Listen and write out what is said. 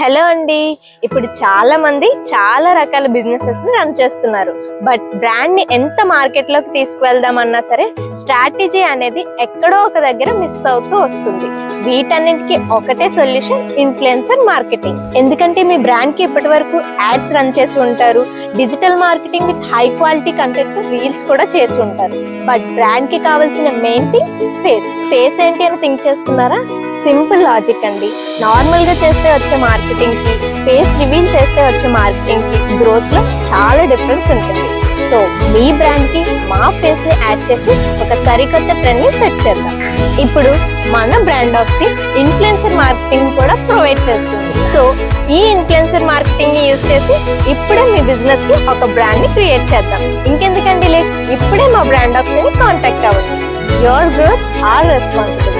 Hello అండి. ఇప్పుడు చాలా మంది చాలా రకాల బిజినెసెస్ ని రన్ చేస్తున్నారు. బట్ బ్రాండ్ ని ఎంత మార్కెట్ లోకి తీసుకువెళ్దామన్నా సరే స్ట్రాటజీ అనేది ఎక్కడో ఒక దగ్గర మిస్ అవుతూ వస్తుంది. వీటన్నిటికీ ఒకటే సొల్యూషన్, ఇన్ఫ్లుయెన్సర్ మార్కెటింగ్. ఎందుకంటే మీ బ్రాండ్ కి ఇప్పటి వరకు యాడ్స్ రన్ చేసి ఉంటారు, digital marketing with high quality content reels కూడా చేసి ఉంటారు. బట్ బ్రాండ్ కి కావాల్సిన మెయిన్ థింగ్ ఫేస్ ఏంటి అని థింక్ చేస్తున్నారా? సింపుల్ లాజిక్ అండి. నార్మల్ గా చేస్తే వచ్చే మార్కెటింగ్ కి, ఫేస్ రివీల్ చేస్తే వచ్చే మార్కెటింగ్ కి గ్రోత్ లో చాలా డిఫరెన్స్ ఉంటుంది. సో మీ బ్రాండ్ కి మా ఫేస్ ని యాడ్ చేసి ఒక సరికొత్త ట్రెండ్ ని సెట్ చేద్దాం. ఇప్పుడు మన బ్రాండ్ ఆక్సీ ఇన్ఫ్లుయెన్సర్ మార్కెటింగ్ కూడా ప్రొవైడ్ చేస్తుంది. సో ఈ ఇన్ఫ్లుయెన్సర్ మార్కెటింగ్ ని యూజ్ చేసి ఇప్పుడే మీ బిజినెస్ కి ఒక బ్రాండ్ ని క్రియేట్ చేద్దాం. ఇంకెందుకండి లేట్, ఇప్పుడే మా బ్రాండ్ ఆక్సీని కాంటాక్ట్ అవ్వండి. Your growth are responsible.